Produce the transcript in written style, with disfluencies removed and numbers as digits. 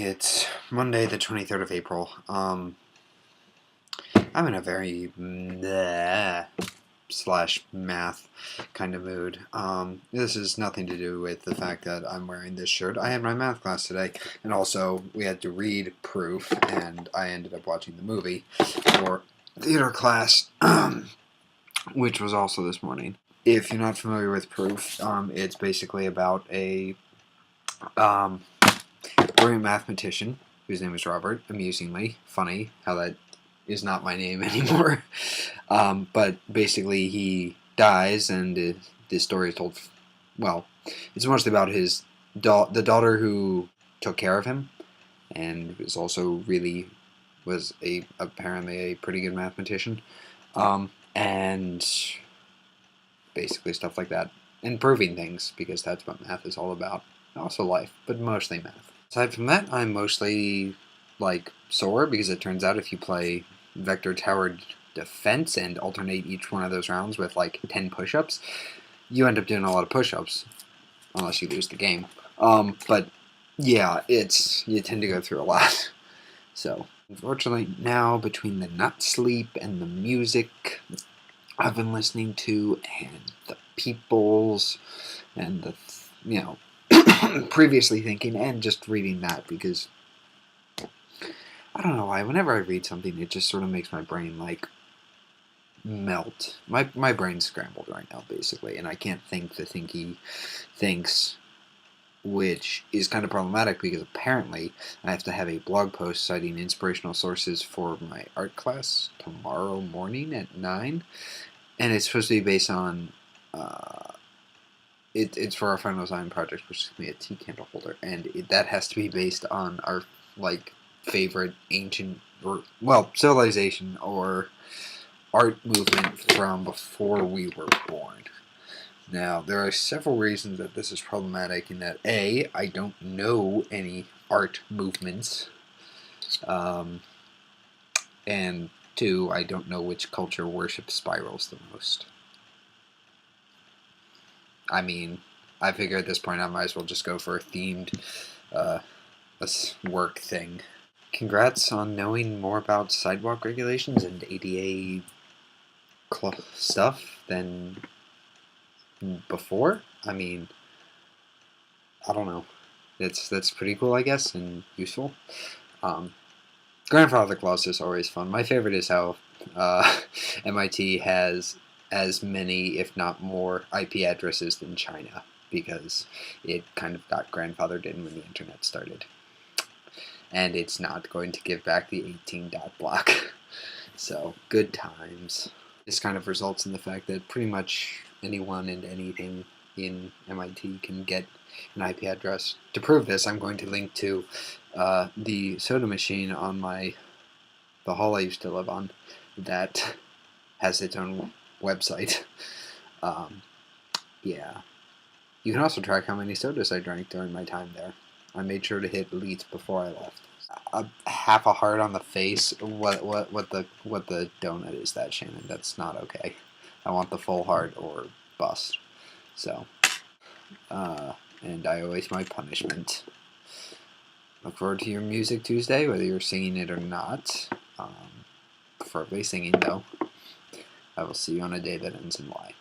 It's Monday the 23rd of April. I'm in a very slash math kind of mood. This has nothing to do with the fact that I'm wearing this shirt. I had my math class today, and also we had to read proof, and I ended up watching the movie for theater class, which was also this morning. If you're not familiar with proof, it's basically about a brilliant mathematician whose name is Robert. Amusingly funny how that is not my name anymore. But basically he dies, and the story is told, well, it's mostly about his the daughter who took care of him, and was also apparently a pretty good mathematician, and basically stuff like that, and proving things, because that's what math is all about. Also life, but mostly math. Aside from that, I'm mostly sore, because it turns out if you play vector towered defense and alternate each one of those rounds with 10 push-ups, you end up doing a lot of push-ups, unless you lose the game. But yeah, you tend to go through a lot. So unfortunately now, between the nut sleep and the music I've been listening to, and the peoples, and the previously thinking, and just reading that, because I don't know why, whenever I read something, it just sort of makes my brain melt. My brain's scrambled right now, basically, and I can't think the thing he thinks, which is kind of problematic, because apparently I have to have a blog post citing inspirational sources for my art class tomorrow morning at 9, and it's supposed to be based on it's for our final design project, which is going to be a tea candle holder, and that has to be based on our favorite ancient civilization or art movement from before we were born. Now, there are several reasons that this is problematic, in that A, I don't know any art movements, and 2, I don't know which culture worships spirals the most. I mean, I figure at this point I might as well just go for a themed work thing. Congrats on knowing more about sidewalk regulations and ADA stuff than before. I mean, I don't know. That's pretty cool, I guess, and useful. Grandfather clause is always fun. My favorite is how MIT has as many, if not more, IP addresses than China, because it kind of got grandfathered in when the internet started. And it's not going to give back the 18 dot block. So, good times. This kind of results in the fact that pretty much anyone and anything in MIT can get an IP address. To prove this, I'm going to link to the soda machine on the hall I used to live on that has its own website. Yeah. You can also track how many sodas I drank during my time there. I made sure to hit elite before I left. Half a heart on the face. What the donut is that, Shannon? That's not okay. I want the full heart or bust. So, and I always my punishment. Look forward to your Music Tuesday, whether you're singing it or not. Preferably singing, though. I will see you on a day that ends in Y.